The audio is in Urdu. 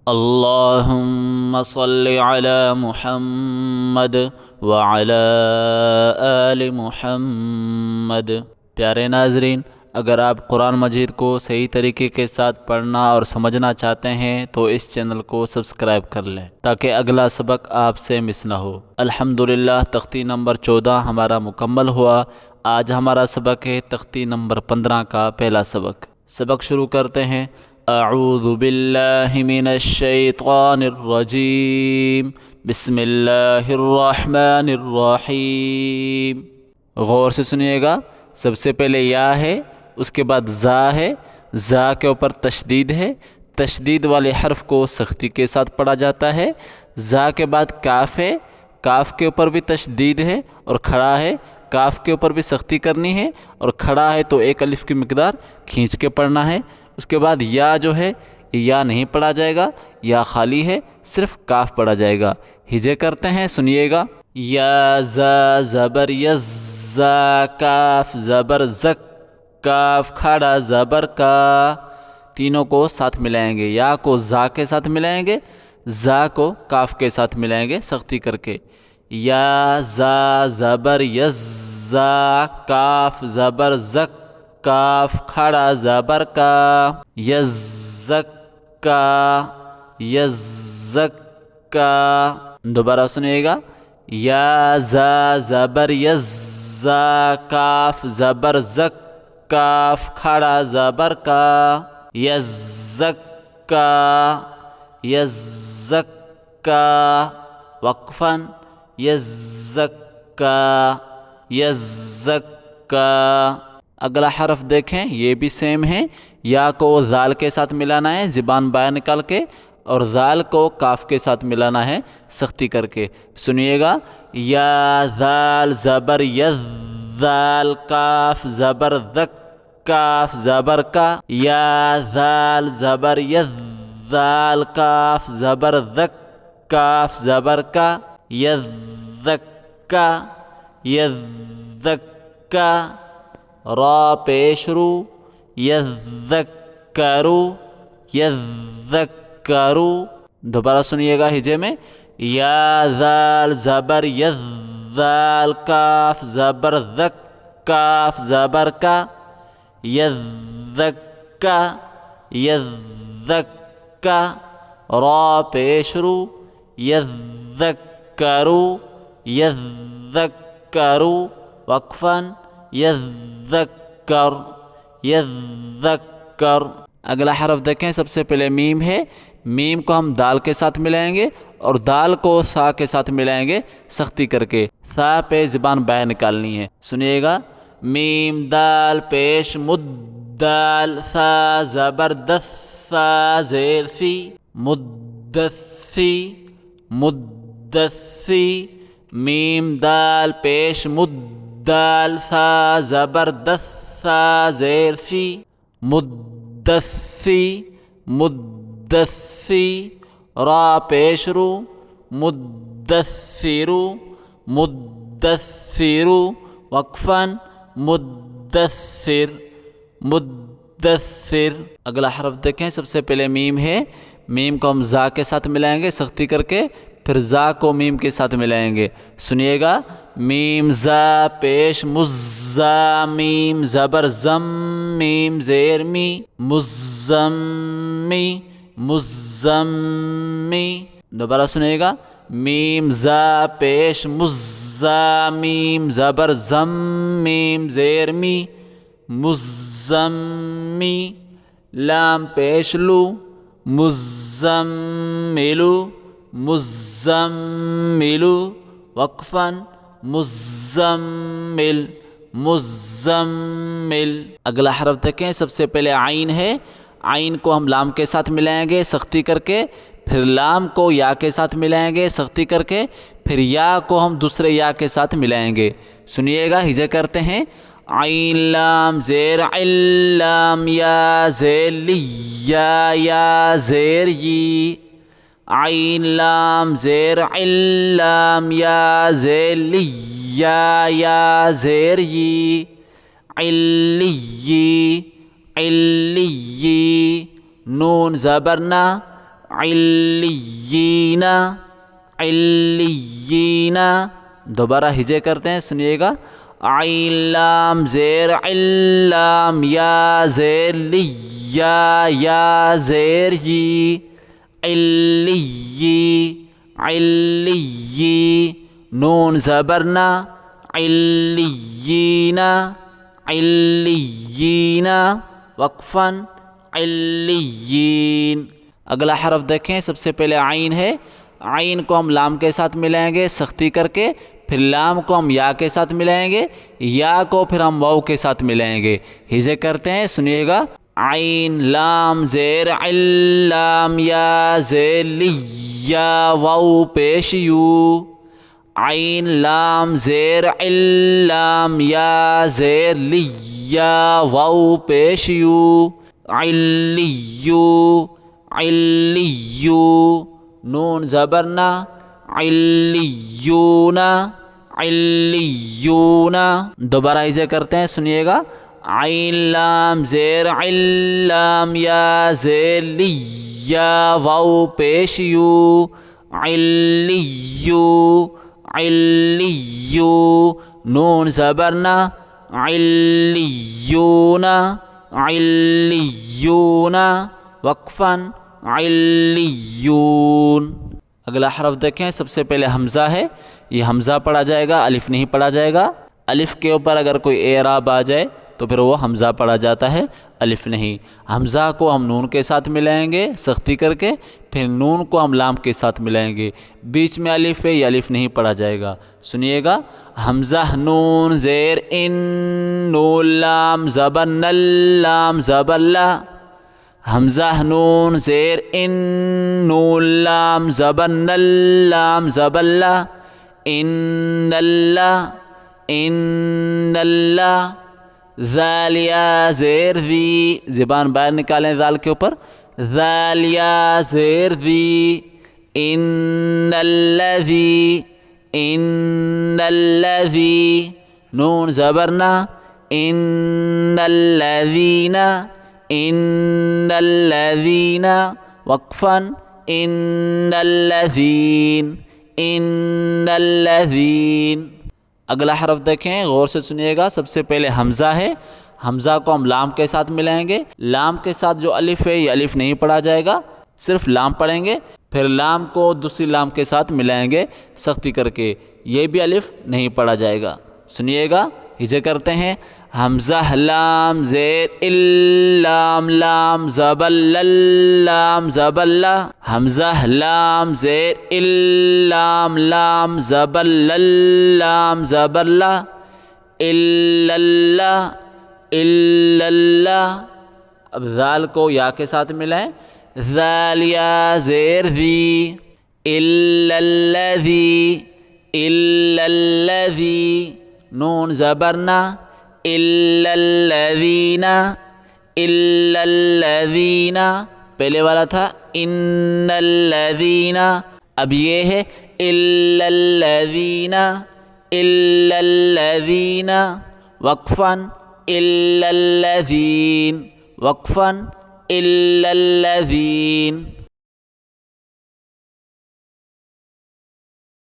اللہم صلی علی محمد وعلی آل محمد۔ پیارے ناظرین، اگر آپ قرآن مجید کو صحیح طریقے کے ساتھ پڑھنا اور سمجھنا چاہتے ہیں تو اس چینل کو سبسکرائب کر لیں تاکہ اگلا سبق آپ سے مس نہ ہو۔ الحمدللہ تختی نمبر 14 ہمارا مکمل ہوا۔ آج ہمارا سبق ہے تختی نمبر 15 کا پہلا سبق شروع کرتے ہیں۔ اعوذ باللہ من الشیطان الرجیم، بسم اللہ الرحمن الرحیم۔ غور سے سنیے گا، سب سے پہلے یا ہے، اس کے بعد زا ہے، زا کے اوپر تشدید ہے، تشدید والے حرف کو سختی کے ساتھ پڑھا جاتا ہے۔ زا کے بعد کاف ہے، کاف کے اوپر بھی تشدید ہے اور کھڑا ہے، کاف کے اوپر بھی سختی کرنی ہے اور کھڑا ہے تو ایک الف کی مقدار کھینچ کے پڑھنا ہے۔ اس کے بعد یا جو ہے، یا نہیں پڑھا جائے گا، یا خالی ہے، صرف کاف پڑھا جائے گا۔ ہجے کرتے ہیں، سنیے گا۔ یا زا زبر یز، زا کاف زبر زک، کاف کھڑا زبر کا، تینوں کو ساتھ ملائیں گے۔ یا کو زا کے ساتھ ملائیں گے، زا کو کاف کے ساتھ ملائیں گے سختی کر کے۔ یا زا زبر یز، زا کاف زبر زک، کاف کھڑا زبر کا، یزکا، یزکا۔ دوبارہ سنیے گا۔ یا زا زبر یز، زا کاف زبر زک، کاف کھڑا زبر کا، یزکا، یزکا، وقفاً، یزکا، یزکا۔ اگلا حرف دیکھیں، یہ بھی سیم ہے۔ یا کو ذال کے ساتھ ملانا ہے زبان باہر نکال کے، اور ذال کو کاف کے ساتھ ملانا ہے سختی کر کے۔ سنیے گا۔ یا ذال زبر یذ، ذال کاف زبر ذک، کاف زبر کا، یا ذال زبر یذ، ذال کاف زبر ذک، کاف زبر کا، یذکا، یذکا۔ را پیش رو، یذکرو، یذکرو۔ دوبارہ سنیے گا ہجے میں۔ یا ذال زبر یذ، ذال کاف زبر ذک، کاف زبر کا، یذکا، یذکا۔ را پیش رو، یذکرو، یذکرو، وقفاً، یذکر، یذکر۔ اگلا حرف دیکھیں، سب سے پہلے میم ہے۔ میم کو ہم دال کے ساتھ ملائیں گے اور دال کو سا کے ساتھ ملائیں گے سختی کر کے۔ سا پہ زبان باہر نکالنی ہے، سنیے گا۔ میم دال پیش مد، دال سا زبر دس، سا زیر سی، مدسی، مدسی۔ میم دال پیش مد، دال سا زبر دس، سا زیر سی، مدسی، مدسی۔ را پیش رو، مدثرو، مدثرو، وقفاً، مدثر، مدثر۔ اگلا حرف دیکھیں، سب سے پہلے میم ہے۔ میم کو ہم زا کے ساتھ ملائیں گے سختی کر کے، پھر زا کو میم کے ساتھ ملائیں گے، سنیے گا۔ میم زا پیش مز، زا میم زبر زم، میم زیر می، مزمی، مزمی۔ دوبارہ سنیے گا۔ میم زا پیش مز، زا میم زبر زم، میم زیر می، مزمی۔ لام پیش لو، مزملو، مزملو، وقفاً، مزمل، مزمل۔ اگلا حرف دیکھیں، سب سے پہلے عین ہے۔ عین کو ہم لام کے ساتھ ملائیں گے سختی کر کے، پھر لام کو یا کے ساتھ ملائیں گے سختی کر کے، پھر یا کو ہم دوسرے یا کے ساتھ ملائیں گے، سنیے گا۔ ہجے کرتے ہیں۔ عین لام زیر عل، لام یا زیر لی، یا زیر یی۔ عین لام زیر عل، لام یا زیر لی، یا زیر یی، علی، علی۔ نون زبرنا، علیین علیین. دوبارہ ہجے کرتے ہیں, سنیے گا. عین لام زیر علام یا زیر لی یا زیر یی علی علی. نون زبرنا علیین علیین وقفاً علیین. اگلا حرف دیکھیں, سب سے پہلے عین ہے. عین کو ہم لام کے ساتھ ملائیں گے سختی کر کے, پھر لام کو ہم یا کے ساتھ ملائیں گے, یا کو پھر ہم واو کے ساتھ ملائیں گے. ہجے کرتے ہیں, سنیے گا. عین لام زیر علام یا زیر لی یا واو پیش یو. عین لام زیر علام یا زیر لی یا واو پیش یو علیو علیو. نون زبرنا علیون علیون. دوبارہ ہجے کرتے ہیں, سنیے گا. عین لام زیر علام یا زیر لی یا واو پیش یو علیو علیو. نون زبرنا علیون علیون وقفاً علیون. اگلا حرف دیکھیں, سب سے پہلے حمزہ ہے. یہ حمزہ پڑھا جائے گا, الف نہیں پڑھا جائے گا. الف کے اوپر اگر کوئی اعراب آ جائے تو پھر وہ حمزہ پڑھا جاتا ہے, الف نہیں. حمزہ کو ہم نون کے ساتھ ملائیں گے سختی کر کے, پھر نون کو ہم لام کے ساتھ ملائیں گے. بیچ میں الف ہے, یہ الف نہیں پڑھا جائے گا. سنیے گا. حمزہ نون زیر ان نون لام زبر نل لام زبر لا. حمزہ نون زیر ان نون لام زبر نل لام زبر لا. ان اللہ ان اللہ. ذال یا زیر ذی, زبان باہر نکالیں ذال کے اوپر. ذال یا زیر ذی. ان الذی ان الذی. نون زبرنا ان الذین ان الذین وقفاً ان الذین ان الذین. اگلا حرف دیکھیں, غور سے سنیے گا. سب سے پہلے حمزہ ہے. حمزہ کو ہم لام کے ساتھ ملائیں گے. لام کے ساتھ جو الف ہے یہ الف نہیں پڑھا جائے گا, صرف لام پڑھیں گے. پھر لام کو دوسری لام کے ساتھ ملائیں گے سختی کر کے, یہ بھی الف نہیں پڑھا جائے گا. سنیے گا. ہجے کرتے ہیں. حمزہ لام زیر اللام لام زبر لام زبر لا. حمزہ لام زیر اللام لام زبر لام زبر لا. الا اللہ الا اللہ. اب ذال کو یا کے ساتھ ملائیں. ذال یا زیر ذی. الا الذی الا الذی. نون زبرنا الا الذین الا الذین. پہلے والا تھا ان الذین, اب یہ ہے الا الذین الا الذین وقفاً الا الذین وقفاً الا الذین.